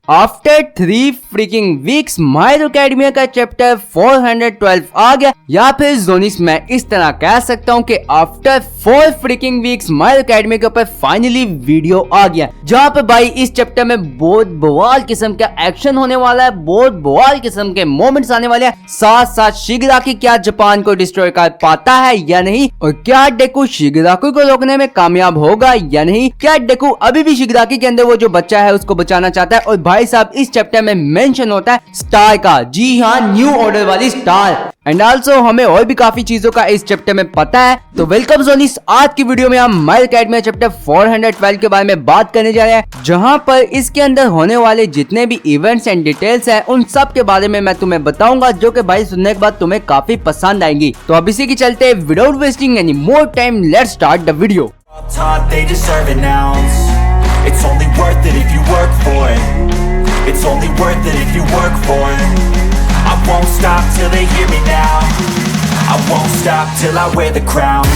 After 3 freaking weeks my hero academia का chapter 412 आ गया, या फिर जोनिस मैं इस तरह कह सकता हूँ कि after 4 freaking weeks my hero academia के ऊपर फाइनली वीडियो आ गया, जहाँ पे भाई इस चैप्टर में बहुत बवाल किस्म का एक्शन होने वाला है, बहुत बवाल किस्म के मोमेंट्स आने वाले हैं। साथ साथ शिगराकी क्या जापान को डिस्ट्रॉय कर पाता है या नहीं, और क्या डेकू शिगराकी को रोकने में कामयाब होगा या नहीं, क्या डेकू अभी भी शिगराकी के अंदर वो जो बच्चा है उसको बचाना चाहता है। और भाई साहब इस चैप्टर में मेंशन होता है स्टार का, जी हाँ, न्यू ऑर्डर वाली स्टार। एंड आल्सो हमें और भी काफी चीजों का इस चैप्टर में पता है। तो वेलकम जोनिस, आज की वीडियो में हम माय हीरो एकेडमिया चैप्टर 412 के बारे में बात करने जा रहे हैं, जहां पर इसके अंदर होने वाले जितने भी इवेंट्स एंड डिटेल्स हैं उन सब के बारे में मैं तुम्हें बताऊंगा, जो कि भाई सुनने के बाद तुम्हें काफी पसंद आएंगी। तो अब इसी के चलते without wasting any more time let's start the video. It's only worth it if you work for it. It's only worth it if you work for it. I won't stop till they hear me now. I won't stop till I wear the crown.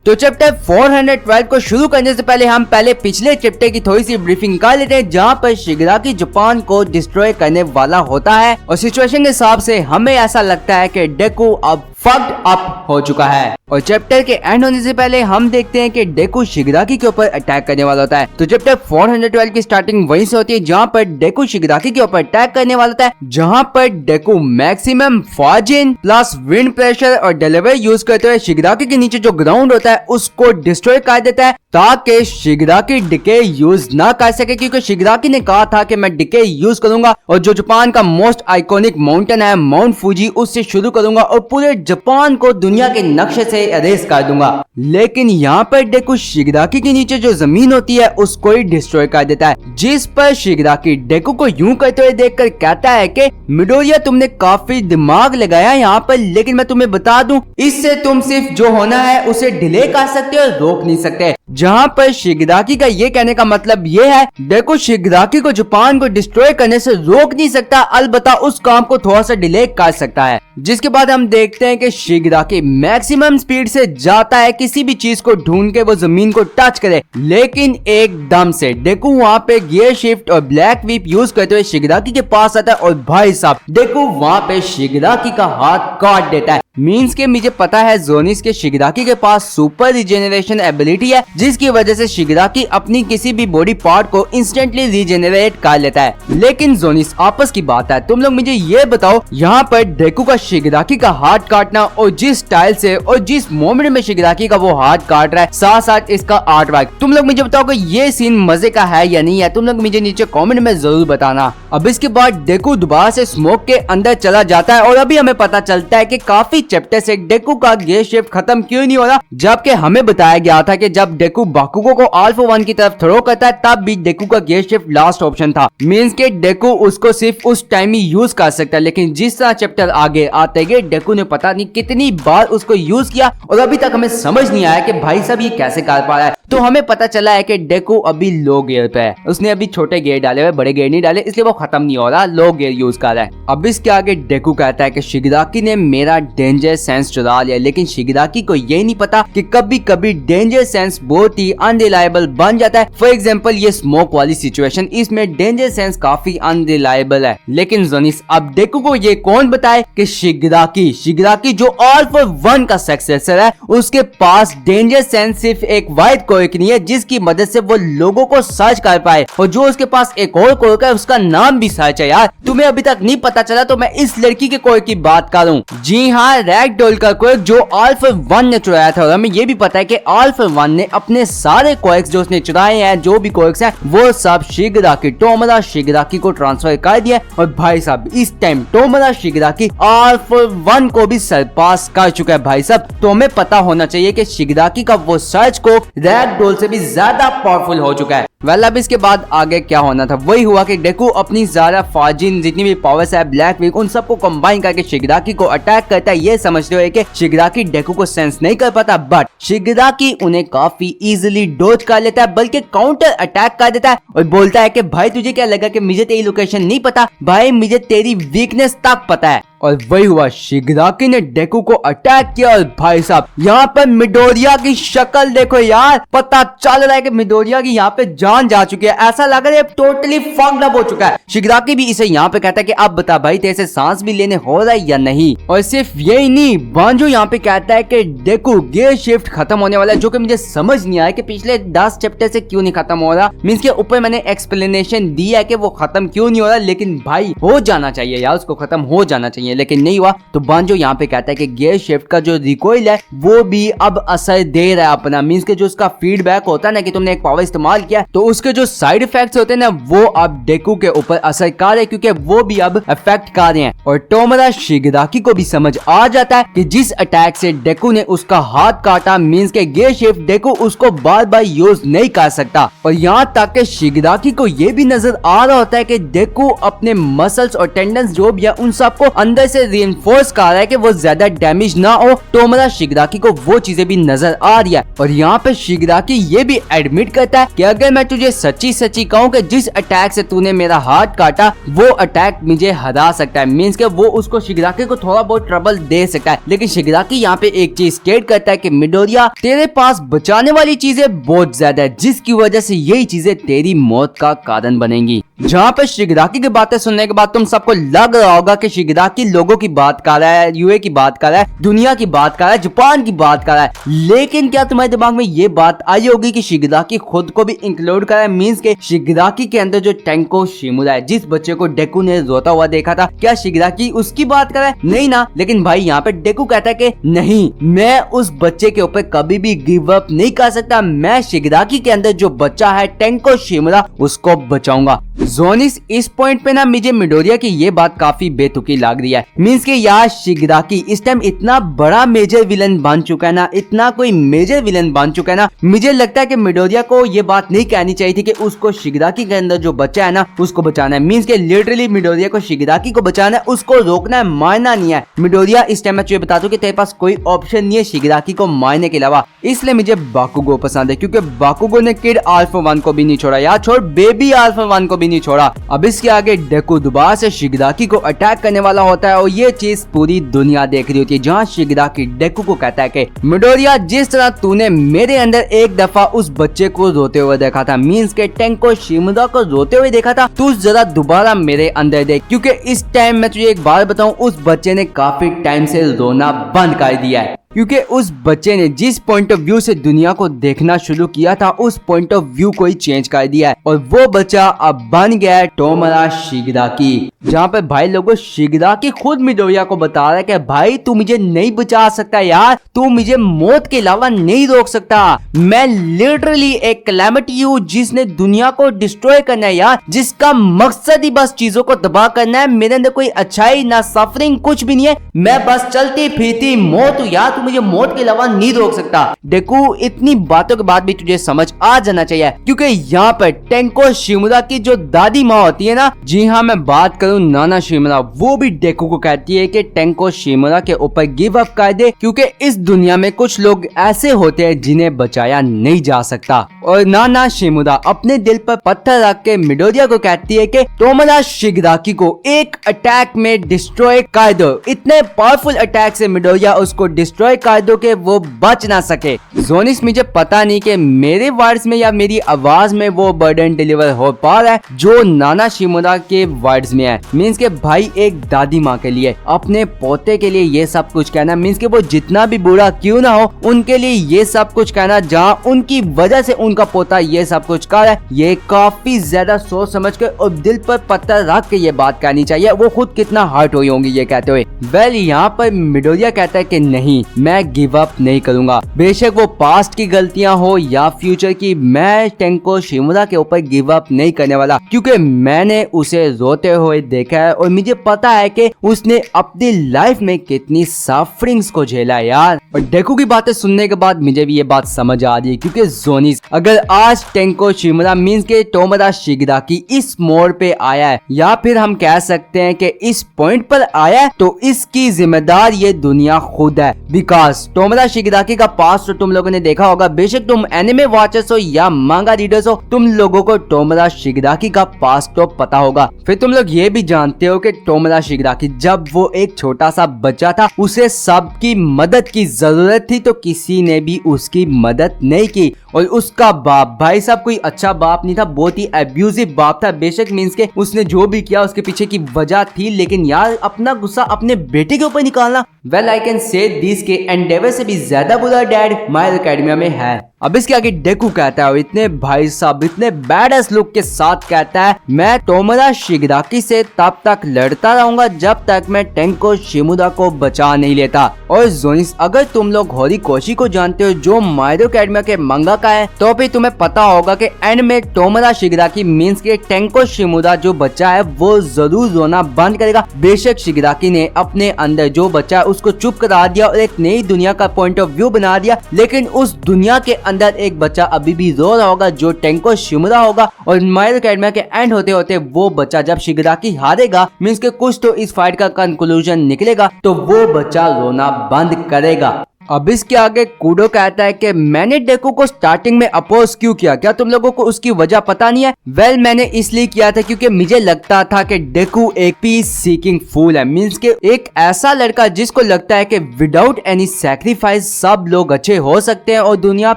तो chapter 412 को शुरू करने से पहले हम पहले पिछले chapter की थोड़ी सी ब्रीफिंग कर लेते हैं, जहां पर शिगराकी जापान को डिस्ट्रॉय करने वाला होता है और सिचुएशन के हिसाब से हमें ऐसा लगता है कि डेकू अब फक्ड अप हो चुका है। और चैप्टर के एंड होने से पहले हम देखते हैं कि डेकू शिगराकी के ऊपर अटैक करने वाला होता है। तो चैप्टर 412 की स्टार्टिंग वहीं से होती है, जहां पर डेकू शिगराकी के ऊपर अटैक करने वाला होता है, जहां पर डेकू मैक्सिमम फाजिन प्लस विंड प्रेशर और डिलीवर यूज करते हुए शिगराकी के नीचे जो ग्राउंड होता है उसको डिस्ट्रॉय कर देता है, ताकि शिगराकी डिके यूज ना कर सके, क्योंकि शिगराकी ने कहा था कि मैं डिके यूज करूंगा और जो जापान का मोस्ट आइकॉनिक माउंटेन है माउंट फूजी उससे शुरू करूंगा और पूरे जापान को दुनिया के नक्शे से अरेस्ट कर दूंगा। लेकिन यहाँ पर डेकू शिगराकी के नीचे जो जमीन होती है उसको ही डिस्ट्रॉय कर देता है, जिस पर शिगराकी डेकू को यूं करते हुए देखकर कहता है कि मिडोरिया तुमने काफी दिमाग लगाया यहाँ पर, लेकिन मैं तुम्हें बता दूं इससे तुम सिर्फ जो होना है उसे डिले कर सकते हो, रोक नहीं सकते। जहाँ पर शिगराकी का ये कहने का मतलब ये है डेकू शिगराकी को जापान को डिस्ट्रॉय करने से रोक नहीं सकता, अलबत्ता उस काम को थोड़ा सा डिले कर सकता है। जिसके बाद हम देखते हैं कि शिगराकी मैक्सिमम स्पीड से जाता है किसी भी चीज को ढूंढ के वो जमीन को टच करे, लेकिन एकदम से डेकू वहाँ पे गियर शिफ्ट और ब्लैक व्हीप यूज करते हुए शिगराकी के पास आता है और भाई साहब डेकू वहाँ पे शिगराकी का हाथ काट देता है। मीन्स के मुझे पता है जोनिस के शिगराकी के पास सुपर रिजेनरेशन एबिलिटी है, जिसकी वजह से शिगराकी अपनी किसी भी बॉडी पार्ट को इंस्टेंटली रिजेनरेट कर लेता है। लेकिन जोनिस आपस की बात है, तुम लोग मुझे ये बताओ यहाँ पर डेकू का शिगराकी का हाथ काटना और जिस स्टाइल से और जिस मोमेंट में शिगराकी का वो हाथ काट रहा है, साथ साथ इसका आर्ट वर्क, तुम लोग मुझे बताओ कि ये सीन मजे का है या नहीं है, तुम लोग मुझे नीचे कमेंट में जरूर बताना। अब इसके बाद डेकू दोबारा से स्मोक के अंदर चला जाता है और अभी हमें पता चलता है कि काफी चैप्टर से डेकू का गियर शिफ्ट खत्म क्यों नहीं हो रहा, जबकि हमें बताया गया था कि जब डेकू बाकुगो को अल्फा 1 की तरफ थ्रो करता है तब भी डेकू का गियर शिफ्ट लास्ट ऑप्शन था। मींस के डेकू उसको सिर्फ उस टाइम ही यूज कर सकता है, लेकिन जिस तरह चैप्टर आगे आते गए डेकू ने पता नहीं कितनी बार उसको यूज किया और अभी तक हमें समझ नहीं आया कि भाई साहब ये कैसे कर पा रहा है। तो हमें पता चला है कि डेकू अभी लो गियर पे है, उसने अभी छोटे गियर डाले हुए, बड़े गियर नहीं डाले, इसलिए वो खत्म नहीं हो रहा, लो गियर यूज कर रहा है। अब इसके आगे डेकू कहता है कि शिगराकी ने मेरा डेंजर सेंस चुरा लिया, लेकिन शिगराकी को ये नहीं पता कि कभी कभी डेंजर सेंस बहुत ही अनरिलायबल बन जाता है। फॉर एग्जांपल ये स्मोक वाली सिचुएशन, इसमें डेंजर सेंस काफी अनरिलायबल है। लेकिन जोनिस अब डेकू को ये कौन बताए कि शिगराकी जो अल्फा 1 का सक्सेसर है उसके पास डेंजर सेंस सिर्फ एक वाइट कोर्क नहीं है जिसकी मदद से वो लोगों को सर्च कर पाए, और जो उसके पास एक और कोर्क है उसका नाम भी सर्च है। यार तुम्हें अभी तक नहीं पता चला तो मैं इस लड़की के कोर्क की बात करूं, जी हाँ, रैगडॉल का कोर्क जो अल्फा 1 ने चुराया था। और हमें ये भी पता है कि अल्फा 1 ने अपने सारे कोर्क्स जो उसने चुराए हैं, जो भी कोर्क्स हैं, वो सब शिगराकी टोमोरा शिगराकी को ट्रांसफर कर दिया। और भाई साहब इस टाइम टोमोरा शिगराकी अल्फा 1 को भी सरपास कर चुका है भाई साहब। तो हमें पता होना चाहिए कि शिगराकी का वो सर्च को रैगडॉल से भी ज्यादा पावरफुल हो चुका है। वेल अब इसके बाद आगे क्या होना था वही हुआ कि डेकू अपनी सारा फाजिन जितनी भी पावर्स है, ब्लैक वीक, उन सबको कंबाइन करके शिगराकी को अटैक करता है। ये समझते हुए कि शिगराकी डेकू को सेंस नहीं कर पाता, बट शिगराकी उन्हें काफी इजीली डॉज कर लेता है, बल्कि काउंटर अटैक कर देता है और बोलता है कि भाई तुझे क्या लगा कि मुझे तेरी लोकेशन नहीं पता, भाई मुझे तेरी वीकनेस तक पता है। और वही हुआ, शिगराकी ने डेकू को अटैक किया और भाई साहब यहाँ पे मिडोरिया की शक्ल देखो यार, पता चल रहा है कि मिडोरिया की यहाँ पे जान जा चुकी है, ऐसा लग रहा है टोटली फक्ड अप हो चुका है। शिगराकी भी इसे यहाँ पे कहता है कि अब बता भाई तेरे से सांस भी लेने हो रहा है या नहीं। और सिर्फ यही नहीं, बांजो यहाँ पे कहता है कि डेकू गियर शिफ्ट खत्म होने वाला है, जो कि मुझे समझ नहीं आया कि पिछले 10 चैप्टर से क्यों नहीं खत्म हो रहा। मींस के ऊपर मैंने एक्सप्लेनेशन दिया है कि वो खत्म क्यों नहीं हो रहा, लेकिन भाई हो जाना चाहिए यार, उसको खत्म हो जाना चाहिए, लेकिन नहीं हुआ। तो बांजो यहाँ पे कहता है कि गियर शिफ्ट का जो रिकॉइल है वो भी अब असर दे रहा है अपना। मींस के जो उसका फीडबैक होता है ना कि तुमने एक पावर इस्तेमाल किया, तो उसके जो साइड इफेक्ट्स होते हैं ना वो अब डेकू के ऊपर असर कर रहे हैं, क्योंकि वो भी अब इफेक्ट कर रहे हैं। और टोमोरा शिगराकी को भी समझ आ जाता है कि जिस अटैक से डेकू ने उसका हाथ काटा, मींस के गियर शिफ्ट डेकू उसको बार बार यूज नहीं कर सकता। और यहाँ तक कि शिगराकी को ये भी नजर आ रहा होता है कि डेकू अपने मसल्स और टेंडन्स जो भी है उन सबको अंदर से रीइंफोर्स कर रहा है कि वो ज्यादा डैमेज ना हो। टोमोरा शिगराकी को वो चीजें भी नजर आ रही है। और यहाँ पे शिगराकी ये भी एडमिट करता है कि अगर मैं तुझे सच्ची सच्ची कहूँ कि जिस अटैक से तूने मेरा हाथ काटा वो अटैक मुझे हरा सकता है, मींस के वो उसको शिगराकी को थोड़ा बहुत ट्रबल दे सकता है। लेकिन शिगराकी यहाँ पे एक चीज स्टेट करता है कि मिडोरिया तेरे पास बचाने वाली चीजें बहुत ज्यादा है, जिसकी वजह से यही चीजें तेरी मौत का कारण बनेंगी। जहाँ पे शिगराकी की बातें सुनने के बाद तुम सबको लग रहा होगा कि शिगराकी लोगों की बात कर रहा है, यूए की बात कर रहा है, दुनिया की बात कर रहा है, जापान की बात कर रहा है, लेकिन क्या तुम्हारे दिमाग में ये बात आई होगी कि शिगराकी खुद को भी इंक्लूड कर रहा है? मींस के शिगराकी के अंदर जो टेंको शिमुरा है, जिस बच्चे को डेकू ने रोता हुआ देखा था, क्या शिगराकी उसकी बात कर रहा है? नहीं ना। लेकिन भाई यहाँ पे डेकू कहता है कि नहीं, मैं उस बच्चे के ऊपर कभी भी गिव अप नहीं कर सकता, मैं शिगराकी के अंदर जो बच्चा है टेंको शिमुरा उसको बचाऊंगा। जोनिस इस पॉइंट पे ना मुझे मिडोरिया की ये बात काफी बेतुकी लग रही है। मींस के यार शिगराकी इस टाइम इतना बड़ा मेजर विलन बन चुका है ना, इतना कोई मेजर विलन बन चुका है ना, मुझे लगता है कि मिडोरिया को ये बात नहीं कहनी चाहिए थी कि उसको शिगराकी के अंदर जो बच्चा है ना उसको बचाना है। मींस के लिटरली मिडोरिया को शिगराकी को बचाना है, उसको रोकना है, मारना नहीं है। मिडोरिया इस टाइम मैं तुझे बता दूं कि तेरे पास कोई ऑप्शन नहीं है शिगराकी को मारने के अलावा। इसलिए मुझे बाकुगो पसंद है, क्योंकि बाकुगो ने किड अल्फा 1 को भी नहीं छोड़ा, यार छोड़ बेबी अल्फा 1 को भी नहीं छोड़ा। अब इसके आगे डेकू दोबारा से शिगराकी को अटैक करने वाला होता है और ये चीज पूरी दुनिया देख रही होती है, जहाँ शिगराकी डेकू को कहता है कि मिडोरिया जिस तरह तूने मेरे अंदर एक दफा उस बच्चे को रोते हुए देखा था, मींस के टेंको शिमुरा को रोते हुए देखा था, तू जरा दोबारा मेरे अंदर देख, क्योंकि इस टाइम मैं तुझे एक बात बताऊं, उस बच्चे ने काफी टाइम से रोना बंद कर दिया है, क्योंकि उस बच्चे ने जिस पॉइंट ऑफ व्यू से दुनिया को देखना शुरू किया था उस पॉइंट ऑफ व्यू को ही चेंज कर दिया है। और वो बच्चा अब बन गया है टोमोरा शिगराकी, जहाँ पे भाई लोगों शिगराकी खुद मिडोरिया को बता रहा है कि भाई तू मुझे नहीं बचा सकता यार, तू मुझे मौत के अलावा नहीं रोक सकता, मैं लिटरली एक कैलेमिटी हूँ जिसने दुनिया को डिस्ट्रॉय करना है यार, जिसका मकसद ही बस चीजों को तबाह करना है। मेरे अंदर कोई अच्छाई ना सफरिंग कुछ भी नहीं है, मैं बस चलती फिरती मौत हूँ यार, मुझे मौत के अलावा नहीं रोक सकता। डेकू इतनी बातों के बाद भी तुझे समझ आ जाना चाहिए, क्योंकि यहाँ पर टेंको शिमुरा की जो दादी माँ होती है ना, जी हाँ मैं बात करूँ नाना शिमुरा, वो भी डेकू को कहती है कि टेंको शिमुरा के ऊपर गिव अप कर दे, क्योंकि इस दुनिया में कुछ लोग ऐसे होते हैं जिन्हें बचाया नहीं जा सकता। और नाना शिमुरा अपने दिल पर पत्थर रख के मिडोरिया को कहती है कि टोमोरा शिगराकी को एक अटैक में डिस्ट्रॉय कर दो। इतने पावरफुल अटैक से मिडोरिया उसको डिस्ट्रॉय कर दो कि वो बच ना सके। जोनिस मुझे पता नहीं कि मेरे वर्ड्स में या मेरी आवाज में वो बर्डन डिलीवर हो पा रहा है जो नाना शिमुरा के वर्ड्स में है। मींस के भाई एक दादी माँ के लिए अपने पोते के लिए ये सब कुछ कहना, मींस के वो जितना भी बुरा क्यों ना हो उनके लिए ये सब कुछ कहना, जहाँ उनकी वजह से उनका पोता ये सब कुछ कर रहा है, ये काफी ज्यादा सोच समझ के और दिल पर पत्थर रख के ये बात कहनी चाहिए। वो खुद कितना हर्ट हुई होंगी ये कहते हुए। वेल यहाँ पर मिडोरिया कहता है कि नहीं, मैं गिव अप नहीं करूंगा, बेशक वो पास्ट की गलतियां हो या फ्यूचर की, मैं टेंको शिमुरा के ऊपर गिव अप नहीं करने वाला, क्योंकि मैंने उसे रोते हुए देखा है और मुझे पता है कि उसने अपनी लाइफ में कितनी सफरिंग्स को झेला यार। और डेकू की बातें सुनने के बाद मुझे भी ये बात समझ आ रही है, क्योंकि जोनिस अगर आज टेंको शिमुरा मींस के टोमोरा शिगराकी इस मोड़ पे आया है, या फिर हम कह सकते हैं कि इस पॉइंट पर आया है, तो इसकी जिम्मेदार ये दुनिया खुद है। बिकॉज बिकॉज टोमोदा शिगराकी का पास्ट तो तुम लोगों ने देखा होगा, बेशक तुम एनिमे वॉचर्स हो या मांगा रीडर्स हो, तुम लोगों को टोमोदा शिगराकी का पास्ट तो पता होगा। फिर तुम लोग ये भी जानते हो कि टोमोदा शिगराकी जब वो एक छोटा सा बच्चा था, उसे सबकी मदद की जरूरत थी तो किसी ने भी उसकी मदद नहीं की। और उसका बाप भाई साहब कोई अच्छा बाप नहीं था, बहुत ही एब्यूजिव बाप था। बेशक मींस के उसने जो भी किया उसके पीछे की वजह थी, लेकिन यार अपना गुस्सा अपने बेटे के ऊपर निकालना, well I can say this के एंडेवर से भी ज्यादा बुरा डैड माय एकेडमिया में है। अब इसके आगे डेकू कहता है, इतने भाई साहब इतने बैडएस लुक के साथ कहता है, मैं टोमोदा शिगराकी से तब तक लड़ता रहूंगा जब तक मैं टेंको शिमुदा को बचा नहीं लेता। और जोनिस, अगर तुम लोग होरिकोशी को जानते हो जो माय एकेडमिया के मंगा का है, तो भी तुम्हें पता होगा कि एंड में टोमोदा शिगराकी मींस के टेंको शिमुदा जो बच्चा है वो जरूर रोना बंद करेगा। बेशक शिगराकी ने अपने अंदर जो बच्चा है उसको चुप करा दिया और एक नई दुनिया का पॉइंट ऑफ व्यू बना दिया, लेकिन उस दुनिया के अंदर एक बच्चा अभी भी रो रहा होगा जो टेंको शिमुदा होगा। और माय एकेडमिया के एंड होते होते वो बच्चा जब शिगराकी हारेगा, मींस के कुछ तो इस फाइट का कंक्लूजन निकलेगा, तो वो बच्चा रोना बंद करेगा। अब इसके आगे कूडो कहता है कि मैंने डेकू को स्टार्टिंग में अपोज क्यों किया, क्या तुम लोगों को उसकी वजह पता नहीं है? वेल मैंने इसलिए किया था क्योंकि मुझे लगता था कि डेकू एक पीस सीकिंग फूल है, मींस के एक ऐसा लड़का जिसको लगता है कि विदाउट एनी सैक्रिफाइस सब लोग अच्छे हो सकते हैं और दुनिया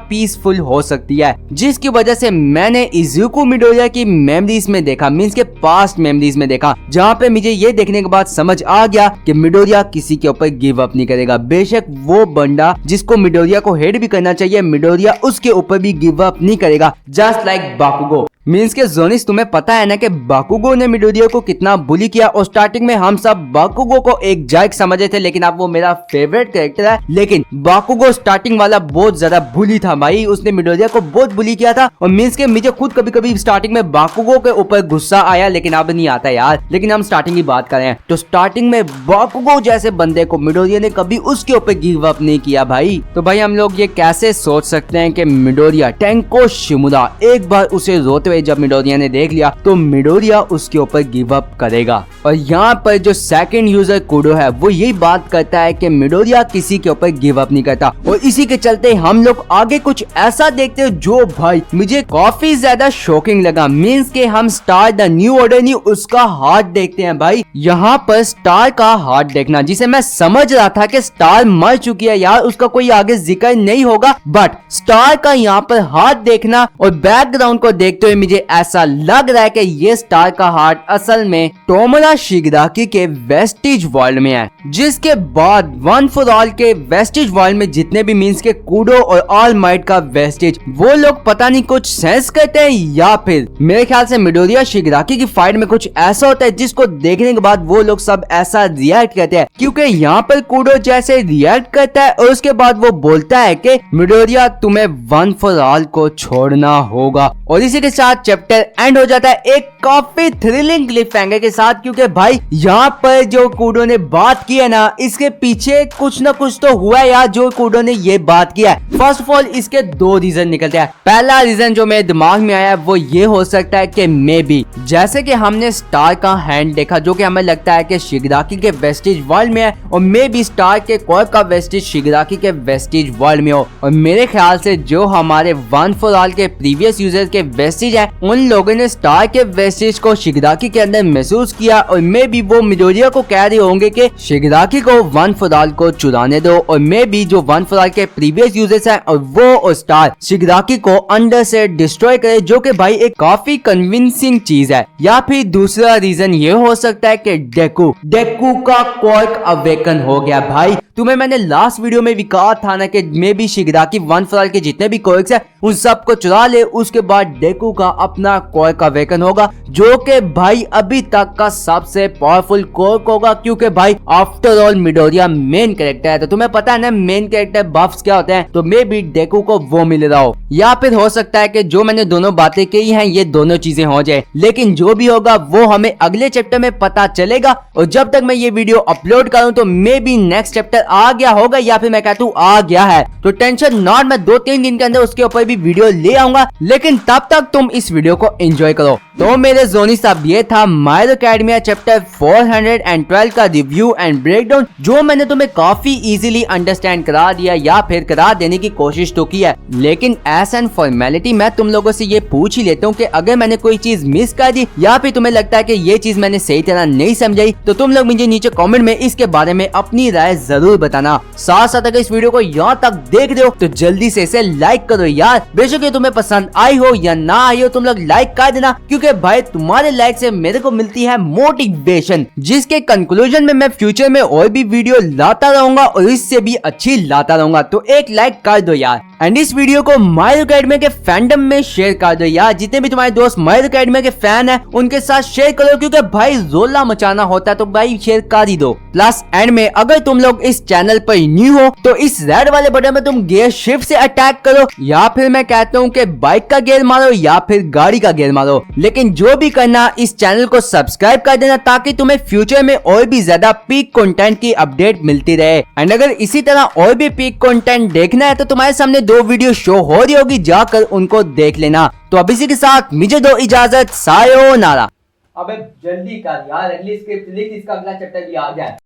पीसफुल हो सकती है, जिसकी वजह से मैंने इजुको मिडोरिया की मेमोरीज में देखा, मींस के पास्ट मेमोरीज में देखा, जहाँ पे मुझे ये देखने के बाद समझ आ गया कि मिडोरिया किसी के ऊपर गिव अप नहीं करेगा। बेशक वो बंदा जिसको मिडोरिया को हेड भी करना चाहिए, मिडोरिया उसके ऊपर भी गिव अप नहीं करेगा, जस्ट लाइक बाकुगो। मींस के जोनिस, तुम्हें पता है ना कि बाकुगो ने मिडोरिया को कितना बुली किया, और स्टार्टिंग में हम सब बाकुगो को एक जायक समझे थे, लेकिन अब वो मेरा फेवरेट कैरेक्टर है। लेकिन बाकुगो स्टार्टिंग वाला बहुत ज्यादा बुली था भाई, उसने मिडोरिया को बहुत बुली किया था। और मींस के मुझे खुद कभी कभी स्टार्टिंग में बाकुगो के ऊपर गुस्सा आया, लेकिन अब नहीं आता यार। लेकिन हम स्टार्टिंग की बात करें तो स्टार्टिंग में बाकुगो जैसे बंदे को मिडोरिया ने कभी उसके ऊपर गिव अप नहीं किया भाई। तो भाई हम लोग ये कैसे सोच सकते हैं कि मिडोरिया टेंको शिमुदा एक बार उसे रोते जब मिडोरिया ने देख लिया तो मिडोरिया उसके ऊपर गिव अप करेगा। और यहाँ पर जो सेकंड यूजर कूडो है वो यही बात करता है कि मिडोरिया किसी के ऊपर गिव अप नहीं करता। और इसी के चलते हम लोग आगे कुछ ऐसा देखते हैं जो भाई मुझे काफी ज्यादा शॉकिंग लगा। मींस के हम स्टार द न्यू ऑर्डर नहीं उसका हार्ट देखते हैं भाई। यहाँ पर स्टार का हार्ट देखना, जिसे मैं समझ रहा था कि स्टार मर चुकी है यार, उसका कोई आगे जिक्र नहीं होगा, बट स्टार का यहाँ पर हार्ट देखना और बैकग्राउंड को देखते हुए मुझे ऐसा लग रहा है कि ये स्टार का हार्ट असल में टोमोदा शिगराकी के वेस्टिज वर्ल्ड में है। जिसके बाद वन फॉर ऑल के वेस्टिज वर्ल्ड में जितने भी मींस के कूडो और ऑल माइट का वेस्टिज, वो लोग पता नहीं कुछ सेंस करते हैं, या फिर मेरे ख्याल से मिडोरिया शिगराकी की फाइट में कुछ ऐसा होता है जिसको देखने के बाद वो लोग सब ऐसा रिएक्ट करते हैं। क्योंकि यहाँ पर कूडो जैसे रिएक्ट करता है और उसके बाद वो बोलता है कि मिडोरिया तुम्हें वन फॉर ऑल को छोड़ना होगा। और इसी के साथ चैप्टर एंड हो जाता है एक काफी थ्रिलिंग क्लिफहैंगर के साथ। क्योंकि भाई यहाँ पर जो कूडो ने बात की है ना, इसके पीछे कुछ ना कुछ तो हुआ है यार, जो कूडो ने ये बात किया है। फर्स्ट ऑफ ऑल इसके दो रीजन निकलते हैं। पहला रीजन जो मेरे दिमाग में आया वो ये हो सकता है कि मे बी जैसे कि हमने स्टार का हैंड देखा जो कि हमें लगता है कि शिगराकी के वेस्टिज वर्ल्ड में है, और मे बी स्टार के कोर का वेस्टिज शिगराकी के वेस्टिज वर्ल्ड में हो। और मेरे ख्याल से जो हमारे वन फॉर ऑल के प्रीवियस यूजर्स के वेस्टिज है, उन लोगों ने स्टार के वेस्टिज को शिगराकी के अंदर महसूस किया, और मे बी वो मिडोरिया को कह रहे होंगे कि शिगराकी को वन फॉर ऑल को चुराने दो। और मे बी जो वन फॉर ऑल के प्रीवियस यूजर्स हैं और वो और स्टार शिगराकी को अंदर से डिस्ट्रॉय करे, जो कि भाई एक काफी कन्विंसिंग चीज है। या फिर दूसरा रीजन ये हो सकता है कि डेकू का क्वार्क अवेकन हो गया। भाई तुम्हें मैंने लास्ट वीडियो में भी कहा था ना कि maybe Shigaraki one for all के जितने भी क्वार्क्स है उन सबको चुरा ले, उसके बाद डेकू का अपना क्वार्क अवेकन होगा, जो कि भाई अभी तक का सबसे पावरफुल क्वार्क होगा। क्योंकि भाई after all Midoriya main character है, तो तुम्हें पता है ना मेन कैरेक्टर बफ्स क्या होते हैं, तो मे बी डेकू को वो मिल रहा हो। या फिर हो सकता है कि जो मैंने दोनों बातें कही हैं ये दोनों चीजें हो जाए, लेकिन जो भी होगा वो हमें अगले चैप्टर में पता चलेगा। और जब तक मैं ये वीडियो अपलोड करूं तो मे बी नेक्स्ट चैप्टर आ गया होगा, या फिर मैं कहता हूं आ गया है, तो टेंशन नॉट, मैं 2-3 दिन के अंदर उसके ऊपर भी वीडियो ले आऊंगा। लेकिन तब तक तुम इस वीडियो को एंजॉय करो। तो मेरे जोनी साहब ये था माय हीरो एकेडमिया चैप्टर 412 का रिव्यू एंड ब्रेकडाउन, जो मैंने तुम्हें काफी इजीली अंडरस्टैंड करा दिया या फिर करा देने की कोशिश तो की है, लेकिन एज एन फॉर्मेलिटी मैं तुम लोगों से ये पूछ ही लेता हूँ कि अगर मैंने कोई चीज मिस कर दी या फिर तुम्हें लगता है कि ये चीज मैंने सही तरह नहीं समझाई, तो तुम लोग मुझे नीचे कमेंट में इसके बारे में अपनी राय जरूर बताना। साथ साथ अगर इस वीडियो को यहाँ तक देख रहे हो तो जल्दी से इसे लाइक करो यार। बेशक ये तुम्हें पसंद आई हो या ना आई हो, तुम लोग लाइक कर देना, क्योंकि भाई तुम्हारे लाइक से मेरे को मिलती है मोटिवेशन, जिसके कंक्लूजन में मैं फ्यूचर में और भी वीडियो लाता रहूंगा और इससे भी अच्छी लाता रहूंगा। तो एक लाइक कर दो यार, एंड इस वीडियो को माय हीरो एकेडमिया के फैंडम में शेयर कर दो यार। जितने भी तुम्हारे दोस्त माय हीरो एकेडमिया के फैन हैं उनके साथ शेयर करो, क्योंकि भाई रोला मचाना होता है तो भाई शेयर कर ही दो। प्लस एंड में अगर तुम लोग इस चैनल पर न्यू हो तो इस रेड वाले बटन में तुम गियर शिफ्ट से अटैक करो, या फिर मैं कहता हूँ कि बाइक का गियर मारो या फिर गाड़ी का गियर मारो, लेकिन जो भी करना इस चैनल को सब्सक्राइब कर देना, ताकि तुम्हें फ्यूचर में और भी ज्यादा पीक कंटेंट की अपडेट मिलती रहे। एंड अगर इसी तरह और भी पीक कंटेंट देखना है तो तुम्हारे सामने 2 वीडियो शो हो रही होगी, जाकर उनको देख लेना। तो अब इसी के साथ मुझे दो इजाजत, सायोनारा। अबे जल्दी कर यार, अगली स्क्रिप्ट लिख, इसका अगला चैप्टर भी आ गया।